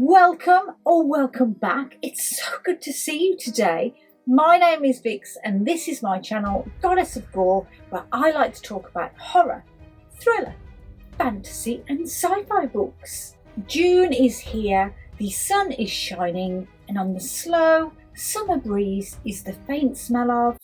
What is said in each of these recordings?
Welcome or welcome back. It's so good to see you today. My name is Vix and this is my channel, Goddess of Gore, where I like to talk about horror, thriller, fantasy and sci-fi books. June is here, the sun is shining, and on the slow summer breeze is the faint smell of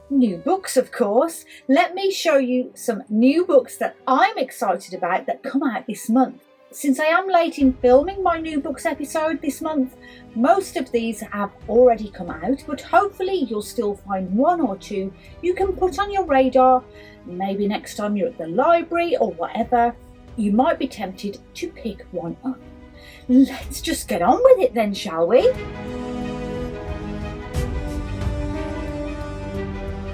new books, of course. Let me show you some new books that I'm excited about that come out this month. Since I am late in filming my new books episode this month, most of these have already come out, but hopefully you'll still find one or two you can put on your radar. Maybe next time you're at the library or whatever, you might be tempted to pick one up. Let's just get on with it then, shall we?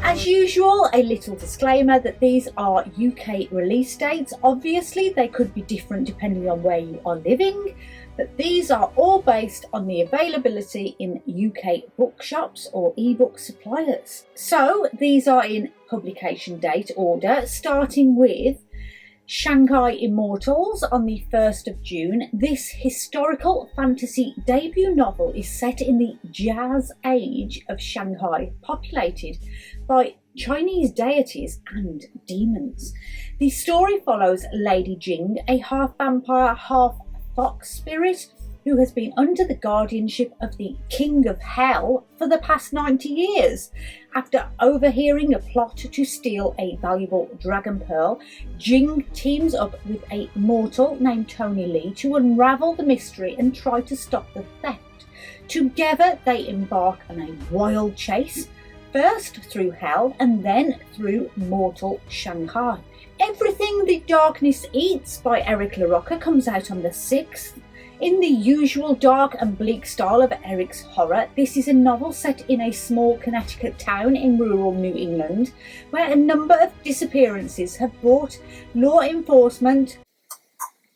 As usual, a little disclaimer that these are UK release dates. Obviously, they could be different depending on where you are living, but these are all based on the availability in UK bookshops or ebook suppliers. So these are in publication date order, starting with Shanghai Immortals on the 1st of June. This historical fantasy debut novel is set in the Jazz Age of Shanghai, populated by Chinese deities and demons. The story follows Lady Jing, a half-vampire, half-fox spirit who has been under the guardianship of the King of Hell for the past 90 years. After overhearing a plot to steal a valuable dragon pearl, Jing teams up with a mortal named Tony Lee to unravel the mystery and try to stop the theft. Together they embark on a wild chase, first through hell and then through mortal Shanghai. Everything the Darkness Eats by LaRocca comes out on the 6th. In the usual dark and bleak style of Eric's horror, this is a novel set in a small Connecticut town in rural New England, where a number of disappearances have brought law enforcement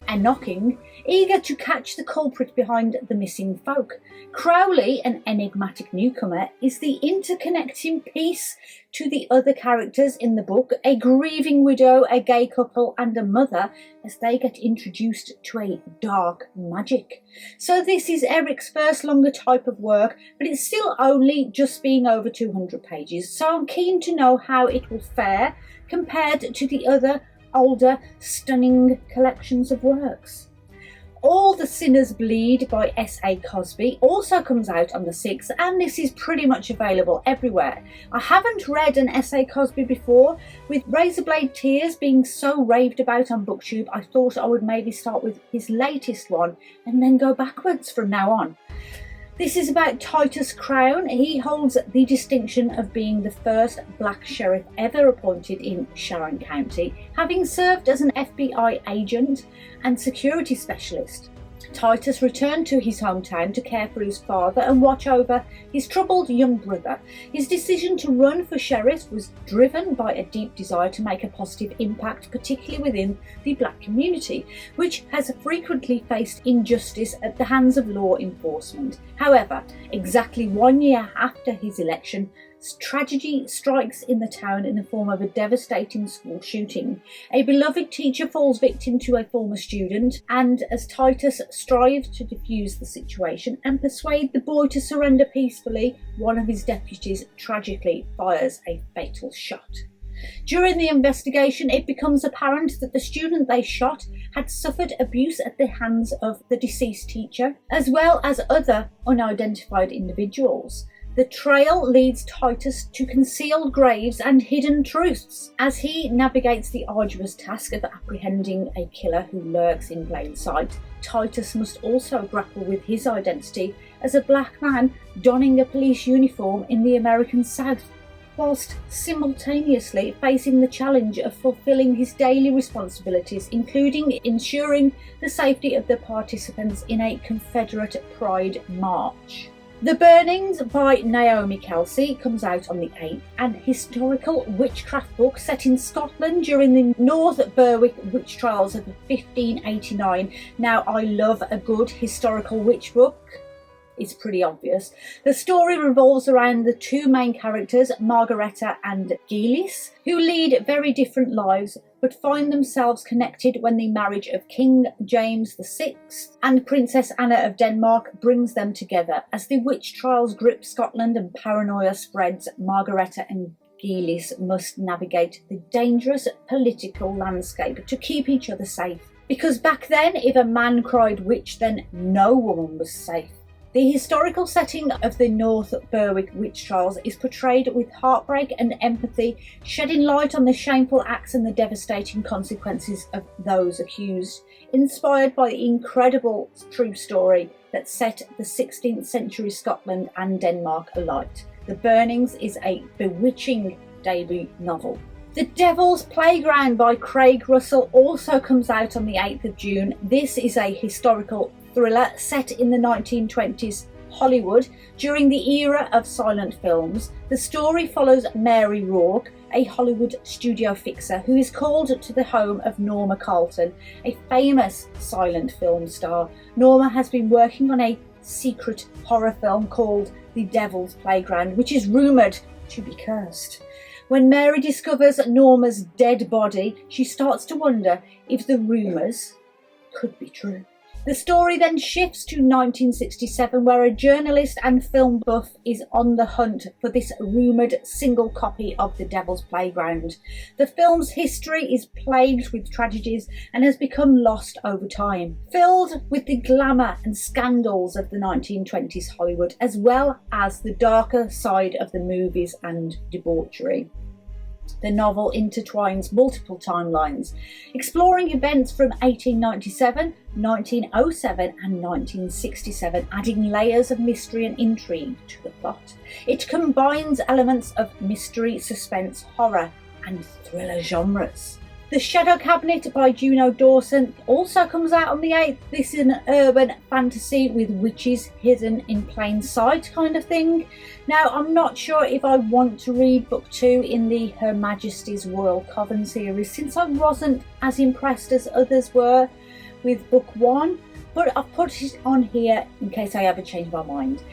a knocking, eager to catch the culprit behind the missing folk. Crowley, an enigmatic newcomer, is the interconnecting piece to the other characters in the book, a grieving widow, a gay couple and a mother, as they get introduced to a dark magic. So this is Eric's first longer type of work, but it's still only just being over 200 pages, so I'm keen to know how it will fare compared to the other older, stunning collections of works. All the Sinners Bleed by S.A. Cosby also comes out on the 6th, and this is pretty much available everywhere. I haven't read an S.A. Cosby before. With Razorblade Tears being so raved about on BookTube, I thought I would maybe start with his latest one and then go backwards from now on. This is about Titus Crown. He holds the distinction of being the first black sheriff ever appointed in Sharon County, having served as an FBI agent and security specialist. Titus returned to his hometown to care for his father and watch over his troubled young brother. His decision to run for sheriff was driven by a deep desire to make a positive impact, particularly within the black community, which has frequently faced injustice at the hands of law enforcement. However, exactly 1 year after his election, tragedy strikes in the town in the form of a devastating school shooting. A beloved teacher falls victim to a former student, and as Titus strives to defuse the situation and persuade the boy to surrender peacefully, one of his deputies tragically fires a fatal shot. During the investigation, it becomes apparent that the student they shot had suffered abuse at the hands of the deceased teacher, as well as other unidentified individuals. The trail leads Titus to concealed graves and hidden truths. As he navigates the arduous task of apprehending a killer who lurks in plain sight, Titus must also grapple with his identity as a black man donning a police uniform in the American South, whilst simultaneously facing the challenge of fulfilling his daily responsibilities, including ensuring the safety of the participants in a Confederate Pride March. The Burnings by Naomi Kelsey comes out on the 8th, an historical witchcraft book set in Scotland during the North Berwick witch trials of 1589. Now, I love a good historical witch book. It's pretty obvious. The story revolves around the two main characters, Margareta and Gillis, who lead very different lives but find themselves connected when the marriage of King James VI and Princess Anna of Denmark brings them together. As the witch trials grip Scotland and paranoia spreads, Margareta and Giles must navigate the dangerous political landscape to keep each other safe. Because back then, if a man cried witch, then no woman was safe. The historical setting of the North Berwick witch trials is portrayed with heartbreak and empathy, shedding light on the shameful acts and the devastating consequences of those accused, inspired by the incredible true story that set the 16th century Scotland and Denmark alight. The Burnings is a bewitching debut novel. The Devil's Playground by Craig Russell also comes out on the 8th of June. This is a historical thriller set in the 1920s Hollywood during the era of silent films. The story follows Mary Rourke, a Hollywood studio fixer who is called to the home of Norma Carlton, a famous silent film star. Norma has been working on a secret horror film called The Devil's Playground, which is rumoured to be cursed. When Mary discovers Norma's dead body, she starts to wonder if the rumours could be true. The story then shifts to 1967, where a journalist and film buff is on the hunt for this rumoured single copy of The Devil's Playground. The film's history is plagued with tragedies and has become lost over time, filled with the glamour and scandals of the 1920s Hollywood, as well as the darker side of the movies and debauchery. The novel intertwines multiple timelines, exploring events from 1897, 1907 and 1967, adding layers of mystery and intrigue to the plot. It combines elements of mystery, suspense, horror and thriller genres. The Shadow Cabinet by Juno Dawson also comes out on the 8th. This is an urban fantasy with witches hidden in plain sight kind of thing. Now, I'm not sure if I want to read book 2 in the Her Majesty's Royal Coven series, since I wasn't as impressed as others were with book 1, but I've put it on here in case I ever change my mind.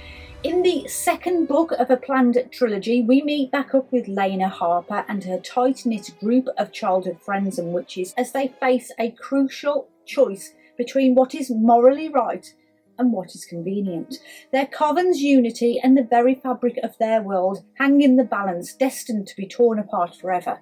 In the second book of a planned trilogy, we meet back up with Lena Harper and her tight-knit group of childhood friends and witches as they face a crucial choice between what is morally right and what is convenient. Their coven's unity and the very fabric of their world hang in the balance, destined to be torn apart forever.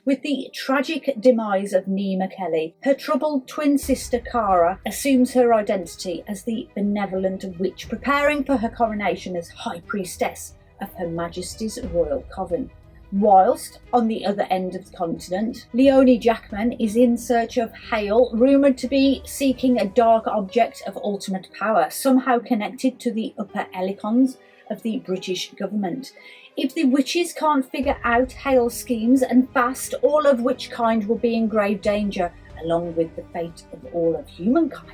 With the tragic demise of Nema Kelly, her troubled twin sister Cara assumes her identity as the benevolent witch, preparing for her coronation as High Priestess of Her Majesty's Royal Coven. Whilst, on the other end of the continent, Leonie Jackman is in search of Hale, rumoured to be seeking a dark object of ultimate power, somehow connected to the upper elecons of the British government. If the witches can't figure out Hale's schemes and fast, all of which kind will be in grave danger, along with the fate of all of humankind.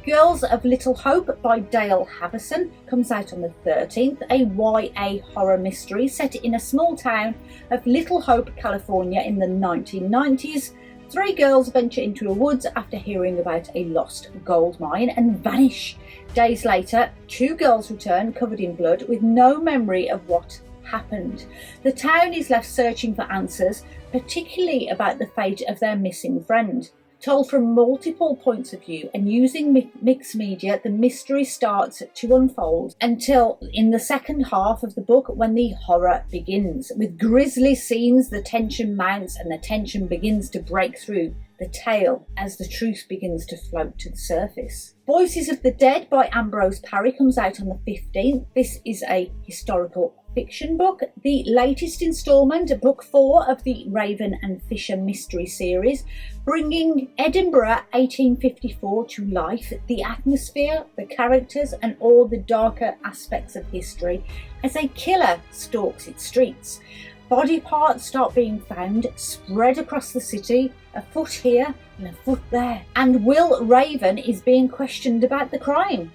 Girls of Little Hope by Dale Halvorsen comes out on the 13th, a YA horror mystery set in a small town of Little Hope, California in the 1990s. 3 girls venture into a woods after hearing about a lost gold mine and vanish. Days later, 2 girls return covered in blood with no memory of what happened. The town is left searching for answers, particularly about the fate of their missing friend. Told from multiple points of view and using mixed media, the mystery starts to unfold until in the second half of the book, when the horror begins. With grisly scenes, the tension mounts and the tension begins to break through the tale as the truth begins to float to the surface. Voices of the Dead by Ambrose Parry comes out on the 15th. This is a historical fiction book, the latest instalment, book 4 of the Raven and Fisher mystery series, bringing Edinburgh 1854 to life, the atmosphere, the characters and all the darker aspects of history as a killer stalks its streets. Body parts start being found, spread across the city, a foot here and a foot there, and Will Raven is being questioned about the crime.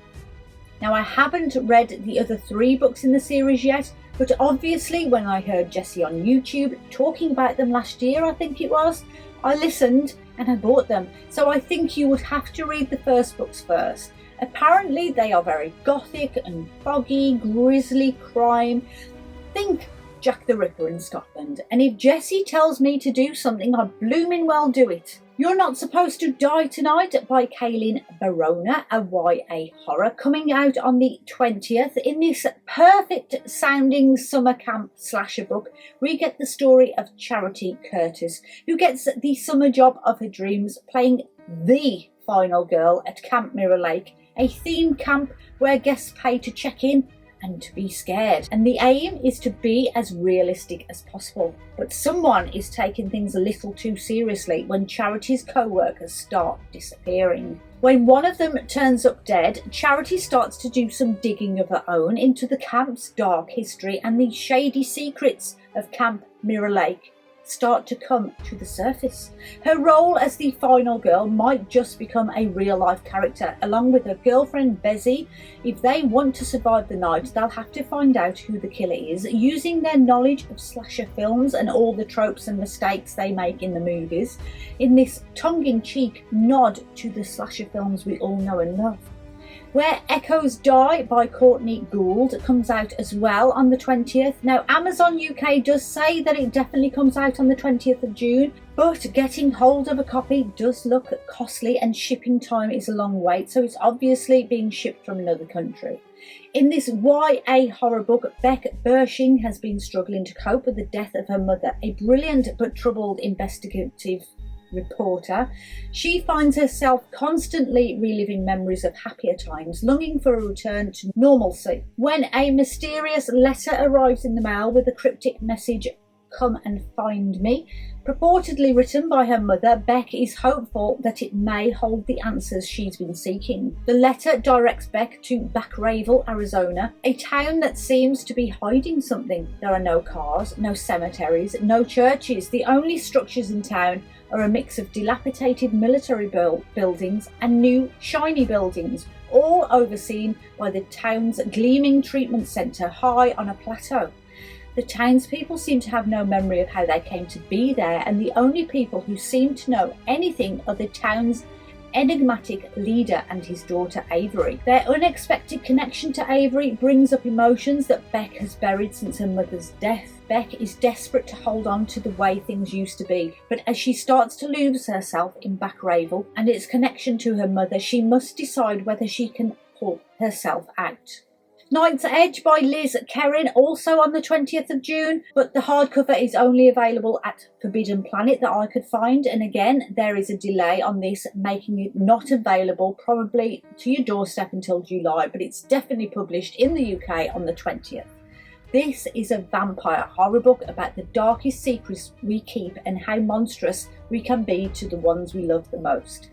Now, I haven't read the other 3 books in the series yet, but obviously when I heard Jessie on YouTube talking about them last year, I think it was, I listened and I bought them. So I think you would have to read the first books first. Apparently they are very gothic and foggy, grisly crime. Think Jack the Ripper in Scotland, and if Jessie tells me to do something, I blooming well do it. You're Not Supposed to Die Tonight by Kalynn Bayrona, a YA horror, coming out on the 20th. In this perfect sounding summer camp slasher book, we get the story of Charity Curtis, who gets the summer job of her dreams playing the final girl at Camp Mirror Lake, a themed camp where guests pay to check in and to be scared, and the aim is to be as realistic as possible. But someone is taking things a little too seriously when Charity's co-workers start disappearing. When one of them turns up dead, Charity starts to do some digging of her own into the camp's dark history, and the shady secrets of Camp Mirror Lake start to come to the surface. Her role as the final girl might just become a real-life character, along with her girlfriend Bezzy. If they want to survive the night, they'll have to find out who the killer is, using their knowledge of slasher films and all the tropes and mistakes they make in the movies, in this tongue-in-cheek nod to the slasher films we all know and love. Where Echoes Die by Courtney Gould comes out as well on the 20th. Now, Amazon UK does say that it definitely comes out on the 20th of June, but getting hold of a copy does look costly and shipping time is a long wait, so it's obviously being shipped from another country. In this YA horror book, Beck Bershing has been struggling to cope with the death of her mother, a brilliant but troubled investigative reporter. She finds herself constantly reliving memories of happier times, longing for a return to normalcy. When a mysterious letter arrives in the mail with a cryptic message, "Come and find me," purportedly written by her mother, Beck is hopeful that it may hold the answers she's been seeking. The letter directs Beck to Back Ravel, Arizona, a town that seems to be hiding something. There are no cars, no cemeteries, no churches. The only structures in town are a mix of dilapidated military buildings and new shiny buildings, all overseen by the town's gleaming treatment centre high on a plateau. The townspeople seem to have no memory of how they came to be there, and the only people who seem to know anything are the town's enigmatic leader and his daughter Avery. Their unexpected connection to Avery brings up emotions that Beck has buried since her mother's death. Beck is desperate to hold on to the way things used to be, but as she starts to lose herself in Back Ravel and its connection to her mother, she must decide whether she can pull herself out. Night's Edge by Liz Kerin, also on the 20th of June, but the hardcover is only available at Forbidden Planet that I could find, and again there is a delay on this, making it not available probably to your doorstep until July, but it's definitely published in the UK on the 20th. This is a vampire horror book about the darkest secrets we keep and how monstrous we can be to the ones we love the most.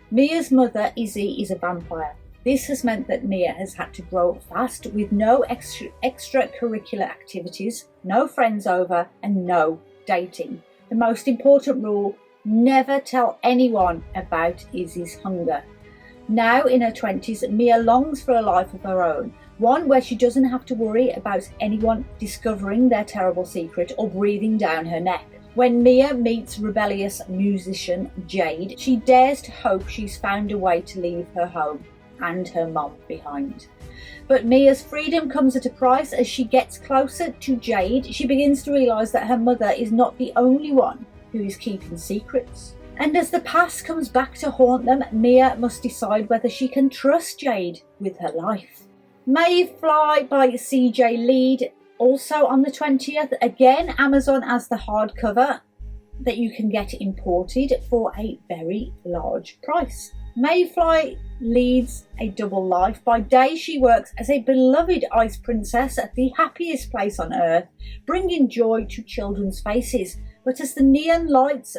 Mia's mother, Izzy, is a vampire. This has meant that Mia has had to grow up fast with no extracurricular activities, no friends over, and no dating. The most important rule: never tell anyone about Izzy's hunger. Now in her 20s, Mia longs for a life of her own, one where she doesn't have to worry about anyone discovering their terrible secret or breathing down her neck. When Mia meets rebellious musician Jade, she dares to hope she's found a way to leave her home and her mom behind. But Mia's freedom comes at a price. As she gets closer to Jade, she begins to realise that her mother is not the only one who is keeping secrets. And as the past comes back to haunt them, Mia must decide whether she can trust Jade with her life. Maeve Fly by C.J. Leede, also on the 20th. Again, Amazon as the hardcover that you can get imported for a very large price. Maeve Fly leads a double life. By day, she works as a beloved ice princess at the happiest place on earth, bringing joy to children's faces. But as the neon lights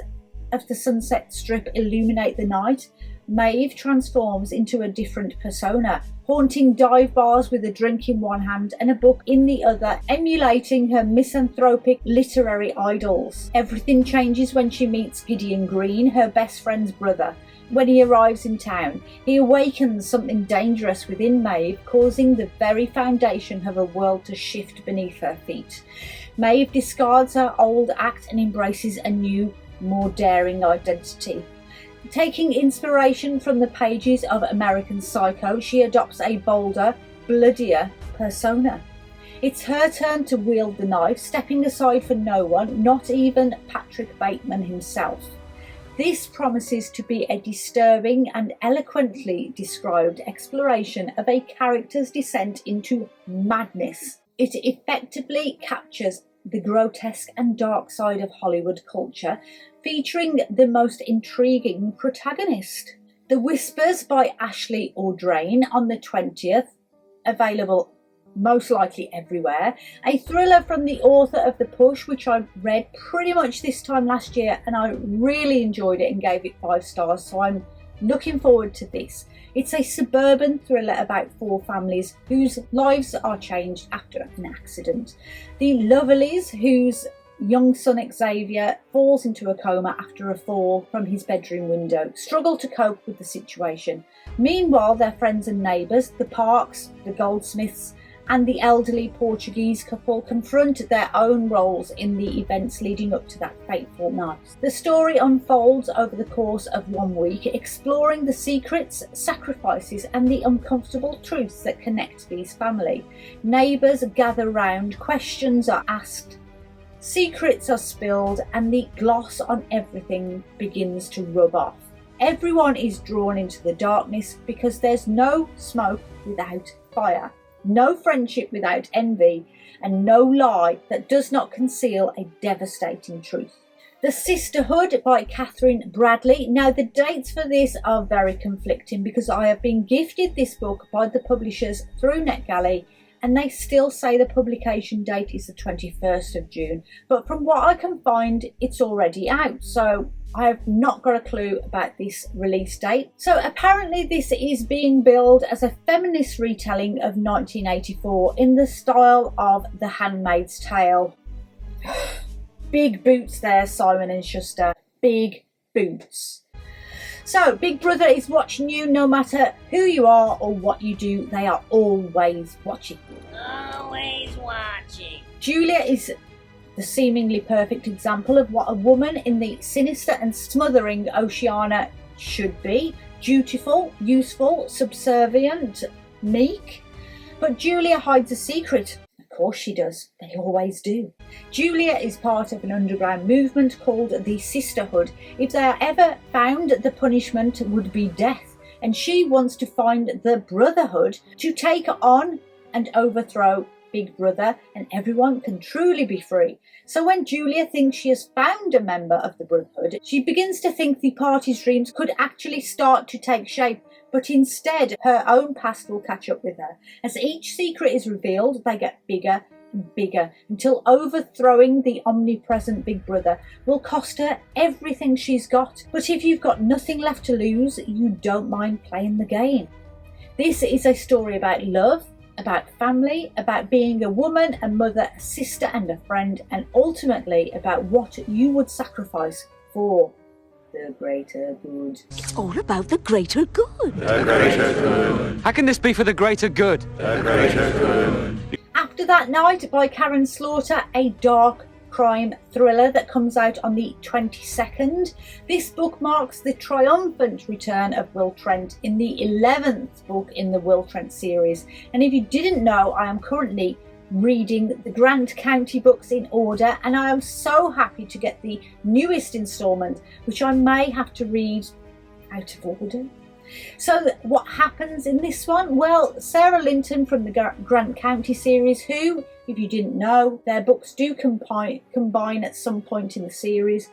of the Sunset Strip illuminate the night, Maeve transforms into a different persona, haunting dive bars with a drink in one hand and a book in the other, emulating her misanthropic literary idols. Everything changes when she meets Gideon Green, her best friend's brother. When he arrives in town, he awakens something dangerous within Maeve, causing the very foundation of her world to shift beneath her feet. Maeve discards her old act and embraces a new, more daring identity. Taking inspiration from the pages of American Psycho, she adopts a bolder, bloodier persona. It's her turn to wield the knife, stepping aside for no one, not even Patrick Bateman himself. This promises to be a disturbing and eloquently described exploration of a character's descent into madness. It effectively captures the grotesque and dark side of Hollywood culture, featuring the most intriguing protagonist. The Whispers by Ashley Audrain on the 20th, available most likely everywhere. A thriller from the author of The Push, which I read pretty much this time last year, and I really enjoyed it and gave it 5 stars, so I'm looking forward to this. It's a suburban thriller about 4 families whose lives are changed after an accident. The Lovelies, whose young son Xavier falls into a coma after a fall from his bedroom window, struggle to cope with the situation. Meanwhile, their friends and neighbours, the Parks, the Goldsmiths, and the elderly Portuguese couple confront their own roles in the events leading up to that fateful night. The story unfolds over the course of 1 week, exploring the secrets, sacrifices, and the uncomfortable truths that connect these families. Neighbours gather round, questions are asked, secrets are spilled, and the gloss on everything begins to rub off. Everyone is drawn into the darkness because there's no smoke without fire. No friendship without envy, and no lie that does not conceal a devastating truth. The Sisterhood by Katherine Bradley. Now, the dates for this are very conflicting because I have been gifted this book by the publishers through NetGalley, and they still say the publication date is the 21st of June. But from what I can find, it's already out. So I have not got a clue about this release date. So apparently this is being billed as a feminist retelling of 1984 in the style of The Handmaid's Tale. Big boots there, Simon and Schuster. Big boots. So, Big Brother is watching you no matter who you are or what you do. They are always watching. Always watching. Julia is the seemingly perfect example of what a woman in the sinister and smothering Oceania should be. Dutiful, useful, subservient, meek. But Julia hides a secret. Of course she does. They always do. Julia is part of an underground movement called the Sisterhood. If they are ever found, the punishment would be death. And she wants to find the Brotherhood to take on and overthrow Big Brother, and everyone can truly be free. So when Julia thinks she has found a member of the Brotherhood, she begins to think the party's dreams could actually start to take shape. But instead, her own past will catch up with her. As each secret is revealed, they get bigger and bigger, until overthrowing the omnipresent Big Brother will cost her everything she's got. But if you've got nothing left to lose, you don't mind playing the game. This is a story about love, about family, about being a woman, a mother, a sister and a friend, and ultimately about what you would sacrifice for the greater good. It's all about the greater good. The greater good. How can this be for the greater good? The greater good. After That Night by Karin Slaughter, a dark crime thriller that comes out on the 22nd. This book marks the triumphant return of Will Trent in the 11th book in the Will Trent series. And if you didn't know, I am currently reading the Grant County books in order, and I am so happy to get the newest instalment, which I may have to read out of order. So what happens in this one? Well, Sarah Linton from the Grant County series, who, if you didn't know, their books do combine at some point in the series,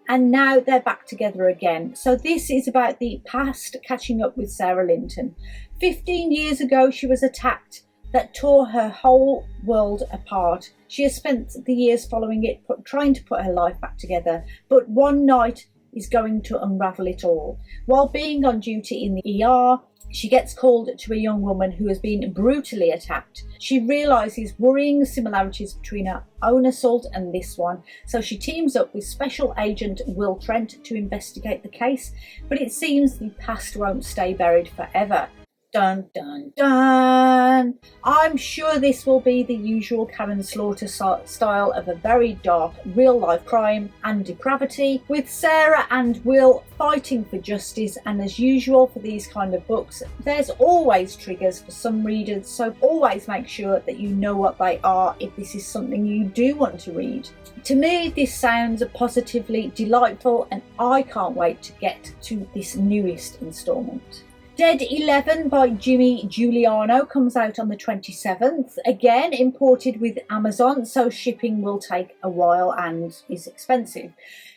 and now they're back together again. So this is about the past catching up with Sarah Linton. 15 years ago, she was attacked that tore her whole world apart. She has spent the years following it trying to put her life back together, but one night is going to unravel it all. While being on duty in the ER, she gets called to a young woman who has been brutally attacked. She realises worrying similarities between her own assault and this one, so she teams up with Special Agent Will Trent to investigate the case, but it seems the past won't stay buried forever. Dun dun dun. I'm sure this will be the usual Karen Slaughter style of a very dark real-life crime and depravity, with Sarah and Will fighting for justice, and as usual for these kind of books, there's always triggers for some readers, so always make sure that you know what they are if this is something you do want to read. To me, this sounds positively delightful, and I can't wait to get to this newest instalment. Dead 11 by Juliano comes out on the 27th, again imported with Amazon, so shipping will take a while and is expensive.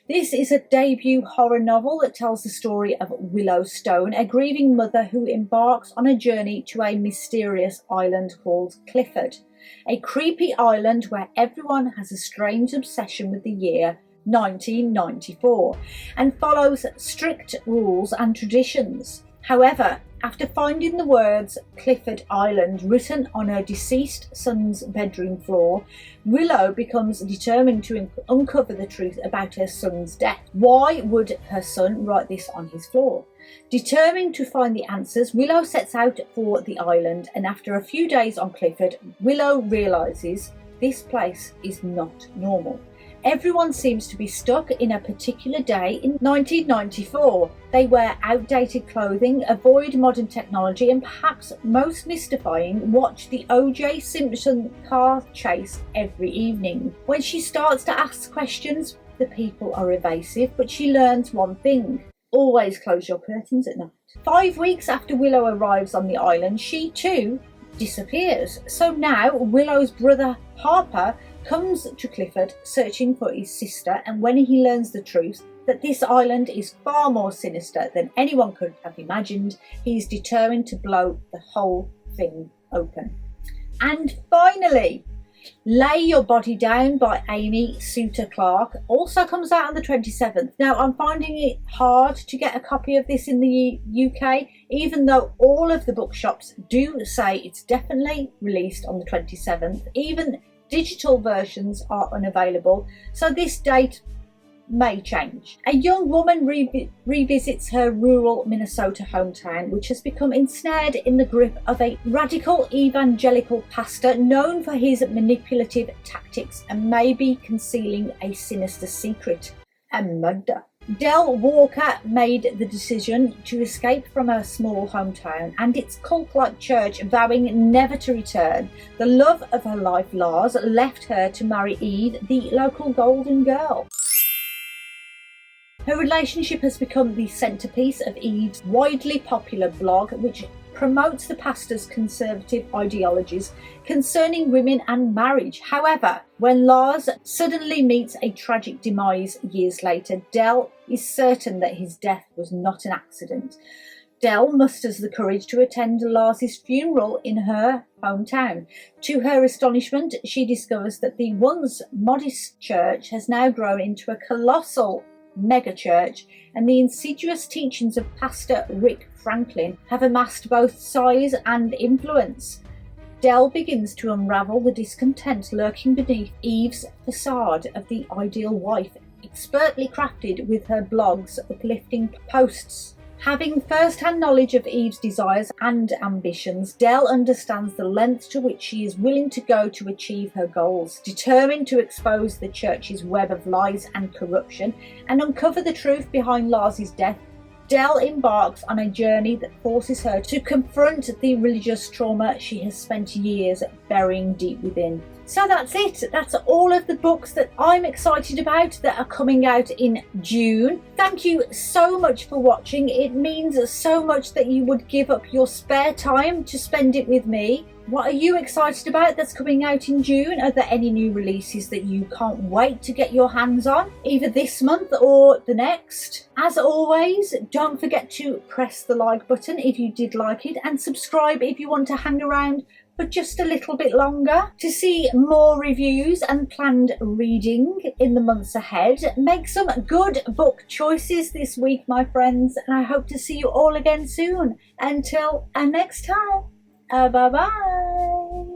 This is a debut horror novel that tells the story of Willow Stone, a grieving mother who embarks on a journey to a mysterious island called Clifford, a creepy island where everyone has a strange obsession with the year 1994 and follows strict rules and traditions. However, after finding the words Clifford Island written on her deceased son's bedroom floor, Willow becomes determined to uncover the truth about her son's death. Why would her son write this on his floor? Determined to find the answers, Willow sets out for the island, and after a few days on Clifford, Willow realises this place is not normal. Everyone seems to be stuck in a particular day in 1994. They wear outdated clothing, avoid modern technology, and perhaps most mystifying, watch the O.J. Simpson car chase every evening. When she starts to ask questions, the people are evasive, but she learns one thing: always close your curtains at night. 5 weeks after Willow arrives on the island, she too disappears. So now Willow's brother Harper comes to Clifford searching for his sister, and when he learns the truth that this island is far more sinister than anyone could have imagined, he is determined to blow the whole thing open. And finally, Lay Your Body Down by Amy Suter Clarke also comes out on the 27th. Now, I'm finding it hard to get a copy of this in the UK, even though all of the bookshops do say it's definitely released on the 27th. Even digital versions are unavailable, so this date may change. A young woman revisits her rural Minnesota hometown, which has become ensnared in the grip of a radical evangelical pastor known for his manipulative tactics and maybe concealing a sinister secret: a murder. Del Walker made the decision to escape from her small hometown and its cult-like church, vowing never to return. The love of her life, Lars, left her to marry Eve, the local golden girl. Her relationship has become the centrepiece of Eve's widely popular blog, which promotes the pastor's conservative ideologies concerning women and marriage. However, when Lars suddenly meets a tragic demise years later, Del is certain that his death was not an accident. Del musters the courage to attend Lars's funeral in her hometown. To her astonishment, she discovers that the once modest church has now grown into a colossal megachurch, and the insidious teachings of Pastor Rick Franklin have amassed both size and influence. Del begins to unravel the discontent lurking beneath Eve's facade of the ideal wife, expertly crafted with her blog's uplifting posts. Having first-hand knowledge of Eve's desires and ambitions, Del understands the lengths to which she is willing to go to achieve her goals. Determined to expose the church's web of lies and corruption and uncover the truth behind Lars's death, Del embarks on a journey that forces her to confront the religious trauma she has spent years burying deep within. So that's it. That's all of the books that I'm excited about that are coming out in June. Thank you so much for watching. It means so much that you would give up your spare time to spend it with me. What are you excited about that's coming out in June? Are there any new releases that you can't wait to get your hands on, either this month or the next? As always, don't forget to press the like button if you did like it, and subscribe if you want to hang around for just a little bit longer to see more reviews and planned reading in the months ahead. Make some good book choices this week, my friends, and I hope to see you all again soon. Until next time, bye bye.